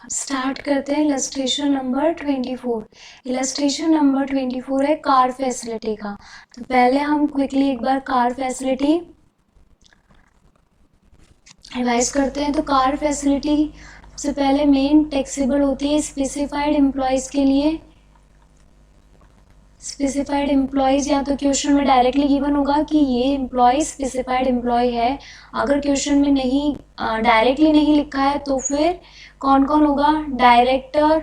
Start करते हैं illustration number 24। Illustration number 24 है कार फैसिलिटी का। तो पहले हम क्विकली एक बार कार फैसिलिटी रिवाइज करते हैं। तो कार फैसिलिटी सबसे पहले मेन टैक्सेबल होती है स्पेसिफाइड एम्प्लॉयज़ के लिए। स्पेसिफाइड एम्प्लॉयज़ या तो क्वेश्चन में डायरेक्टली गिवन होगा कि ये एम्प्लॉय स्पेसिफाइड एम्प्लॉय है। अगर क्वेश्चन में नहीं डायरेक्टली नहीं लिखा है तो फिर कौन कौन होगा, डायरेक्टर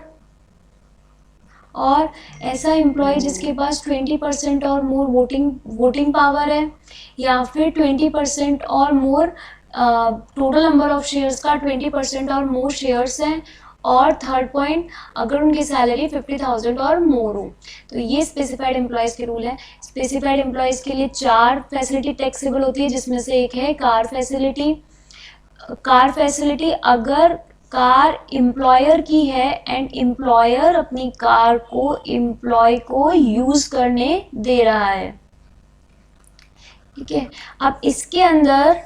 और ऐसा एम्प्लॉय जिसके पास 20% और मोर वोटिंग पावर है, या फिर 20% और मोर टोटल नंबर ऑफ शेयर्स का 20% और मोर शेयर्स हैं। और थर्ड पॉइंट, अगर उनकी सैलरी 50,000 और मोर हो। तो ये स्पेसिफाइड एम्प्लॉयज़ के रूल है। स्पेसिफाइड एम्प्लॉयज़ के लिए 4 फैसिलिटी टैक्सेबल होती है, जिसमें से एक है कार फैसिलिटी। कार फैसिलिटी अगर कार एम्प्लॉयर की है एंड एम्प्लॉयर अपनी कार को एम्प्लॉय को यूज करने दे रहा है, ठीक है। अब इसके अंदर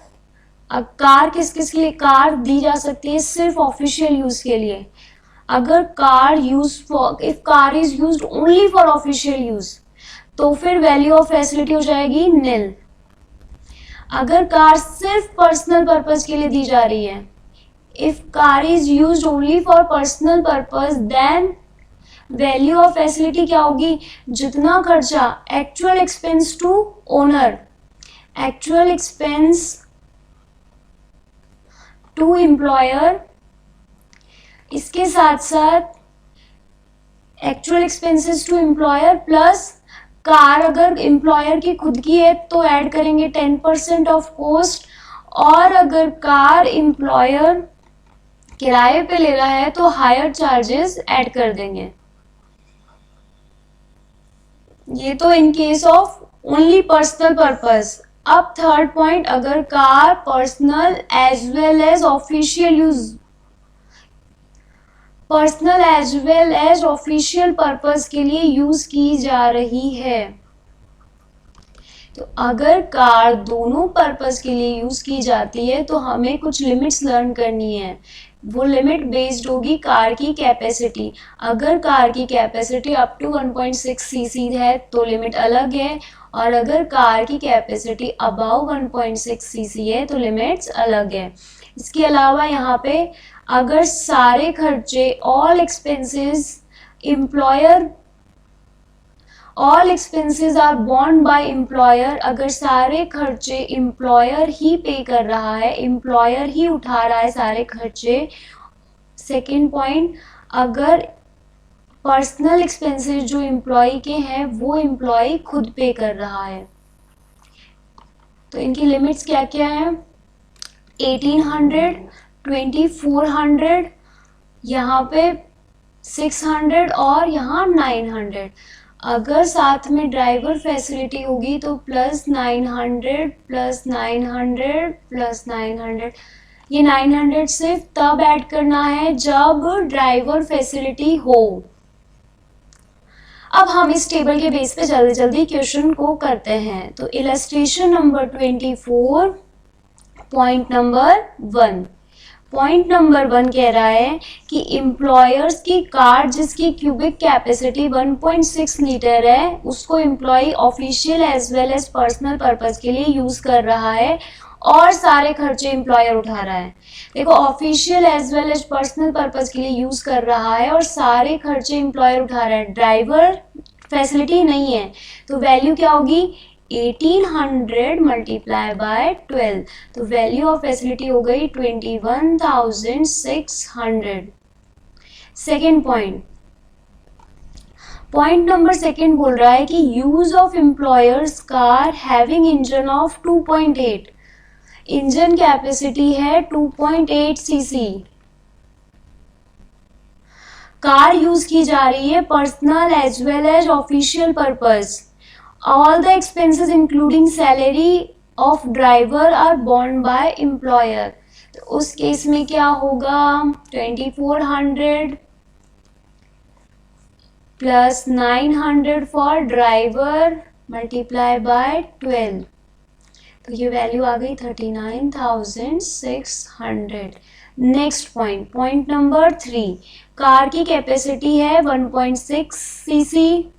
कार किस किस के लिए कार दी जा सकती है, सिर्फ ऑफिशियल यूज के लिए। अगर car if car is used only for official use तो फिर वैल्यू ऑफ फैसिलिटी हो जाएगी निल। अगर कार सिर्फ पर्सनल पर्पज के लिए दी जा रही है, if car is used only for personal purpose, then value of facility क्या होगी, जितना खर्चा actual expense to owner, actual expense to employer, इसके साथ साथ actual expenses to employer plus car अगर एम्प्लॉयर की खुद की है तो ऐड करेंगे 10% ऑफ कॉस्ट, और अगर कार एम्प्लॉयर किराए पे ले रहा है तो हायर चार्जेस ऐड कर देंगे। ये तो in case of only personal purpose. अब थर्ड पॉइंट, अगर car personal as well as official use, personal as well as official purpose के लिए यूज की जा रही है। तो अगर कार दोनों पर्पस के लिए यूज की जाती है तो हमें कुछ लिमिट्स लर्न करनी है। वो लिमिट बेस्ड होगी कार की कैपेसिटी। अगर कार की कैपेसिटी अप टू 1.6 सीसी है तो लिमिट अलग है, और अगर कार की कैपेसिटी अबाव 1.6 सीसी है तो लिमिट्स अलग है। इसके अलावा यहाँ पे अगर सारे खर्चे all expenses are borne by employer, अगर सारे खर्चे एम्प्लॉयर ही पे कर रहा है, एम्प्लॉयर ही उठा रहा है सारे खर्चे। सेकेंड पॉइंट, अगर पर्सनल एक्सपेंसेस जो एम्प्लॉय के हैं वो एम्प्लॉय खुद पे कर रहा है। तो इनकी लिमिट्स क्या क्या है, 1800, 2400, यहाँ पे 600 और यहाँ 900। अगर साथ में ड्राइवर फैसिलिटी होगी तो +900 +900 +900। ये 900 सिर्फ तब ऐड करना है जब ड्राइवर फैसिलिटी हो। अब हम इस टेबल के बेस पे जल्दी जल्दी क्वेश्चन को करते हैं। तो illustration number 24, point number 1। Point number 1 कह रहा है कि एम्प्लॉयर्स की कार जिसकी क्यूबिक कैपेसिटी 1.6 लीटर है उसको employ official as well as personal purpose के लिए यूज कर रहा है और सारे खर्चे एम्प्लॉयर उठा रहा है। देखो, official as well as personal purpose के लिए यूज कर रहा है और सारे खर्चे एम्प्लॉयर उठा रहा है, ड्राइवर फैसिलिटी नहीं है। तो वैल्यू क्या होगी, 1800 मल्टीप्लाई बाय 12। तो वैल्यू ऑफ फैसिलिटी हो गई 21,600। सेकेंड पॉइंट नंबर 2 बोल रहा है कि use of employer's car having engine of 2.8, engine capacity है 2.8 सीसी। कार यूज की जा रही है personal as well as official purpose. All the expenses including salary of driver are borne by employer। तो उस केस में क्या होगा, 2400 plus 900 for driver multiply by 12। तो तो ये वैल्यू आ गई 39,600। Next point, point number 3, car की कैपेसिटी है 1.6 सीसी।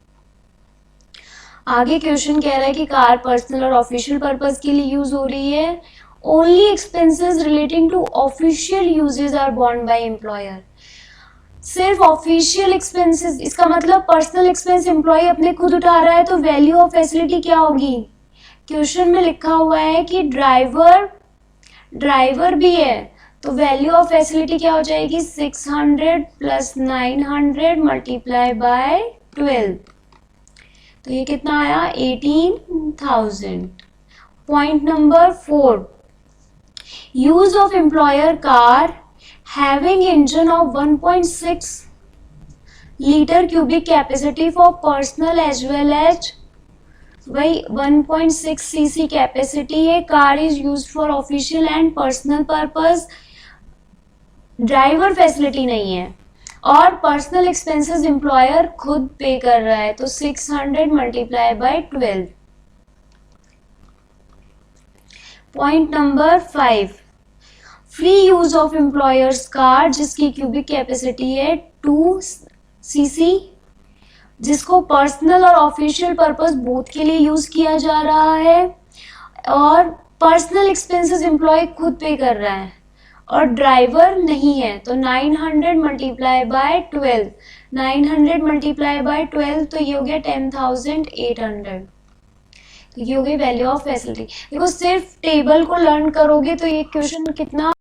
आगे क्वेश्चन कह रहा है कि कार पर्सनल और ऑफिशियल पर्पस के लिए यूज हो रही है। Only expenses relating to official uses are borne by employer. सिर्फ ऑफिशियल एक्सपेंसेस, इसका मतलब पर्सनल एक्सपेंस एम्प्लॉय अपने खुद उठा रहा है, तो वैल्यू ऑफ फैसिलिटी क्या होगी? क्वेश्चन में लिखा हुआ है कि ड्राइवर भी है, तो वैल्यू ऑफ फैसिलिटी क्या हो जाएगी? 600 प्लस 900 मल्टीप्लाई बाय 12, तो ये कितना आया? 18,000। Point number 4, use of employer car having engine of 1.6 liter cubic capacity for personal as well as, भाई 1.6 cc कैपेसिटी है, car is used for official and personal purpose, driver facility नहीं है और personal expenses employer खुद पे कर रहा है, तो 600 multiply by 12। Point number 5, free use of employer's car जिसकी क्यूबिक कैपेसिटी है 2 सीसी, जिसको पर्सनल और ऑफिशियल पर्पस बोथ के लिए यूज किया जा रहा है और पर्सनल एक्सपेंसेस एम्प्लॉय खुद पे कर रहा है और ड्राइवर नहीं है, तो 900 मल्टीप्लाई बाय 12, 900 मल्टीप्लाई बाय 12, तो ये हो गया 10,800। तो ये हो गई वैल्यू ऑफ फैसिलिटी। देखो सिर्फ टेबल को लर्न करोगे तो ये क्वेश्चन कितना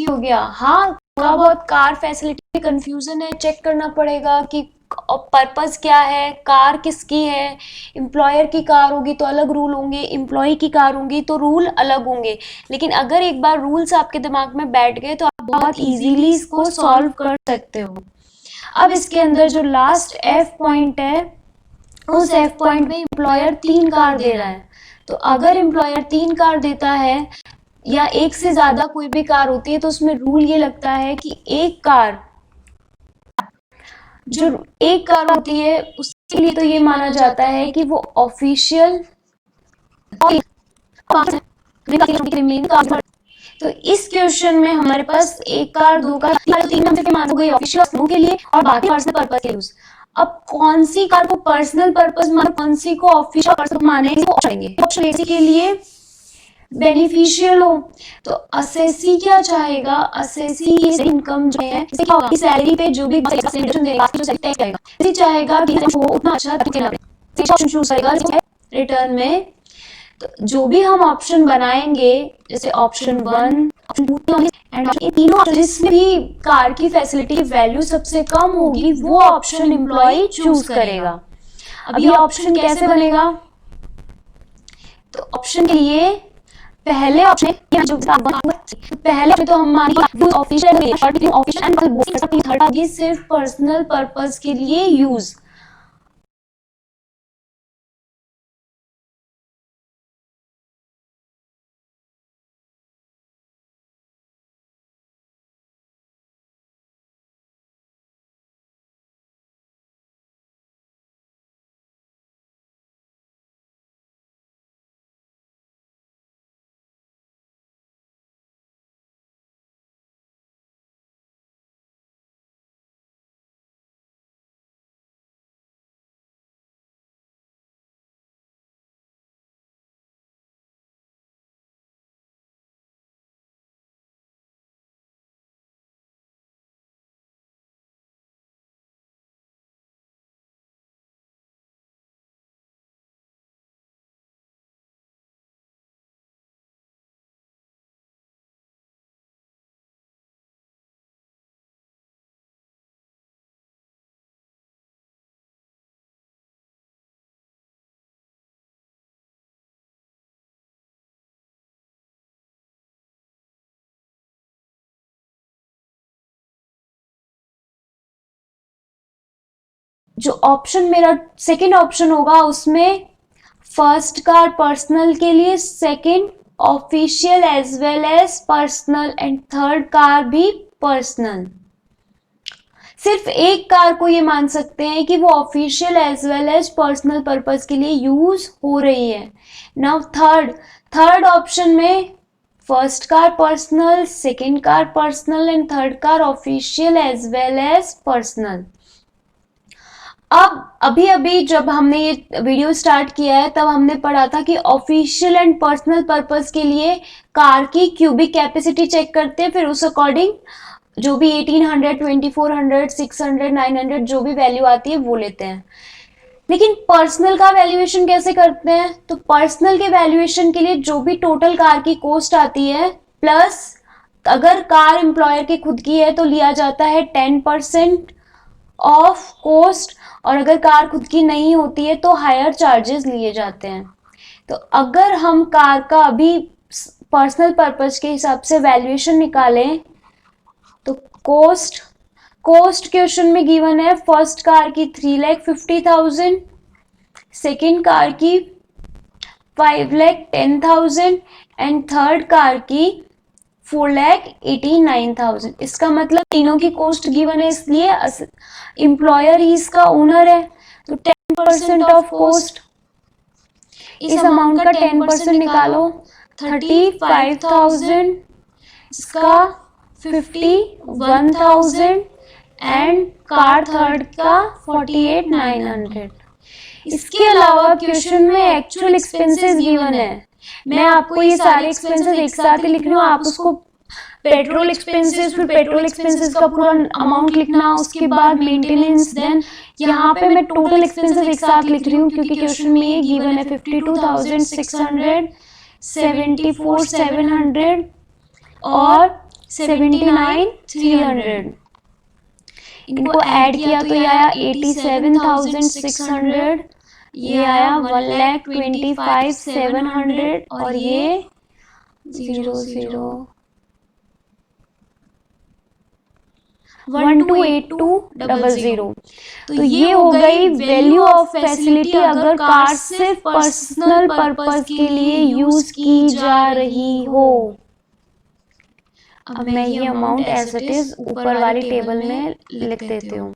हो गया। हाँ, थोड़ा बहुत कार फैसिलिटी में कंफ्यूजन है, चेक करना पड़ेगा कि पर्पस क्या है, कार किसकी है। एम्प्लॉयर की कार होगी तो अलग रूल होंगे, एम्प्लॉय की कार होंगी तो रूल अलग होंगे, लेकिन अगर एक बार रूल्स आपके दिमाग में बैठ गए तो आप बहुत इजीली इसको सॉल्व कर सकते हो। अब इसके अंदर जो लास्ट एफ पॉइंट है, उस एफ पॉइंट में एम्प्लॉयर 3 कार दे रहा है, तो अगर एम्प्लॉयर 3 कार देता है या एक से ज्यादा कोई भी कार होती है तो उसमें रूल ये लगता है कि एक कार होती है उसके लिए तो ये माना जाता है कि वो ऑफिशियल, तो इस क्वेश्चन में हमारे पास एक कार, 2 कार, 3 मान हो गई ऑफिशियल के लिए और बाकी पर्सनल पर्पस के यूज। अब कौन सी कार को पर्सनल पर्पस माने, कौन सी को ऑफिशियल पर्पस माने, ऑप्शन ए के लिए बेनिफिशियल हो, तो असेसी क्या चाहेगा? असेसी इनकम जो है सैलरी पे जो भी चाहेगा कि वो उतना अच्छा रिटर्न में। तो जो भी हम ऑप्शन बनाएंगे, जैसे ऑप्शन 1, ऑप्शन 2 एंड तीनों जिसमें भी कार की फैसिलिटी की वैल्यू सबसे कम होगी वो ऑप्शन एम्प्लॉय चूज करेगा। अब ये ऑप्शन कैसे बनेगा? तो ऑप्शन के लिए पहले ऑप्शन तो हम ऑफिशियल सिर्फ पर्सनल पर्पस के लिए यूज। जो ऑप्शन मेरा सेकंड ऑप्शन होगा उसमें फर्स्ट कार पर्सनल के लिए, second official as well as personal and third car भी पर्सनल। सिर्फ एक कार को ये मान सकते हैं कि वो official as well as personal purpose के लिए यूज हो रही है। नाउ थर्ड ऑप्शन में first car personal, second car personal and third car official as well as personal. अब अभी जब हमने ये वीडियो स्टार्ट किया है तब हमने पढ़ा था कि ऑफिशियल एंड पर्सनल पर्पस के लिए कार की क्यूबिक कैपेसिटी चेक करते हैं, फिर उस अकॉर्डिंग जो भी 1800, 2400, 600, 900 जो भी वैल्यू आती है वो लेते हैं। लेकिन पर्सनल का वैल्यूएशन कैसे करते हैं? तो पर्सनल के वैल्यूएशन के लिए जो भी टोटल कार की कॉस्ट आती है प्लस अगर कार एम्प्लॉयर की खुद की है तो लिया जाता है 10% ऑफ कॉस्ट, और अगर कार खुद की नहीं होती है तो हायर चार्जेस लिए जाते हैं। तो अगर हम कार का अभी पर्सनल पर्पस के हिसाब से वैल्यूएशन निकालें तो कॉस्ट क्वेश्चन में गिवन है फर्स्ट कार की 3,50,000, सेकेंड कार की 5,10,000 एंड थर्ड कार की 4,89,000। इसका मतलब तीनों की कॉस्ट गिवन है, इसलिए एम्प्लॉयर ही इसका ओनर है, तो 10% ऑफ कॉस्ट, इस अमाउंट का 10% निकालो 35,000, इसका 51,000 एंड कार थर्ड का 48,900। इसके अलावा क्वेश्चन में एक्चुअल एक्सपेंसेस गिवन है। मैं आपको ये सारे एक्सपेंसेस एक साथ ही लिख रही हूँ, आप उसको पेट्रोल एक्सपेंसेस, फिर पेट्रोल एक्सपेंसेस का पूरा अमाउंट लिखना, उसके बाद मेंटेनेंस, देन यहाँ पे मैं टोटल एक्सपेंसेस एक साथ लिख रही हूँ क्योंकि क्वेश्चन में ये गिवन है 52,600, 74,700 और 79,300। इनको ऐड किया तो ये आया 87,600, ये आया 1,25,700 और ये 128200। तो ये हो गई वैल्यू ऑफ फैसिलिटी अगर कार सिर्फ पर्सनल पर्पस के लिए यूज की जा रही हो। अब मैं ये अमाउंट एज इट इज ऊपर वाली टेबल में लिख देती हूँ।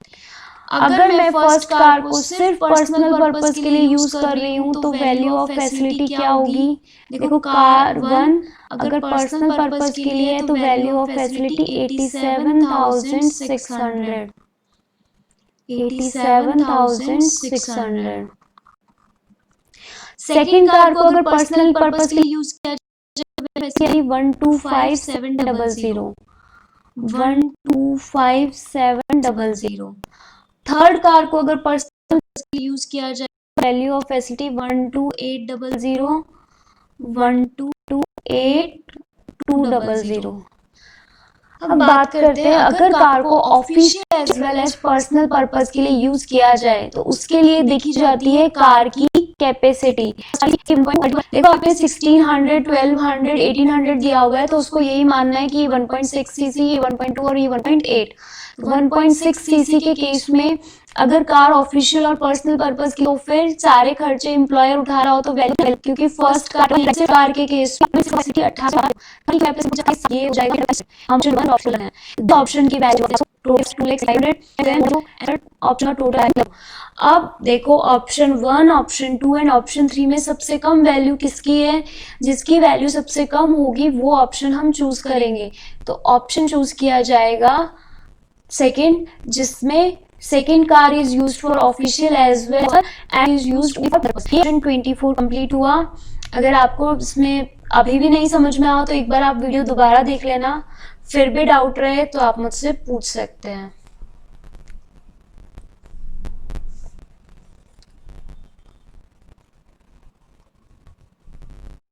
अगर मैं फर्स्ट कार को सिर्फ पर्सनल पर्पस के लिए यूज कर रही हूँ तो वैल्यू ऑफ फैसिलिटी क्या होगी? देखो कार 1 अगर पर्सनल पर्पस के लिए है तो value of facility 87,600, 87,600। Second car को अगर पर्सनल पर्पस के लिए यूज किया जाए 1,25,700, 1,25,700। थर्ड कार को अगर पर्सनल यूज किया जाए वैल्यू ऑफ फैसिलिटी 1,28,00, 1,28,200। अब बात करते हैं अगर कार को official as well as personal purpose के लिए यूज किया जाए तो उसके लिए देखी जाती है कार की कैपेसिटी। देखो आपने 1600, 1200, 1800 दिया हुआ है तो उसको यही मानना है कि ये 1.6 सीसी, ये 1.2 और ये 1.8। 1.6 सीसी के केस में अगर कार ऑफिशियल और पर्सनल पर्पस की तो फिर सारे खर्चे एम्प्लॉयर उठा रहा हो तो वैल्यू, क्योंकि फर्स्ट कार के केस में कैपेसिटी 18 ये हो जाएगा। ऑप्शन 1 ऑप्शन है, दो ऑप्शन की वैल्यू ऑप्शन टोटल। अब देखो ऑप्शन 1, ऑप्शन 2 एंड ऑप्शन 3 में सबसे कम वैल्यू किसकी है? जिसकी वैल्यू सबसे कम होगी वो ऑप्शन हम चूज करेंगे। तो ऑप्शन चूज किया जाएगा सेकेंड, जिसमें second car is used for official as well and is used for purpose. 24 complete हुआ। अगर आपको इसमें अभी भी नहीं समझ में आया तो एक बार आप वीडियो दोबारा देख लेना, फिर भी डाउट रहे तो आप मुझसे पूछ सकते हैं।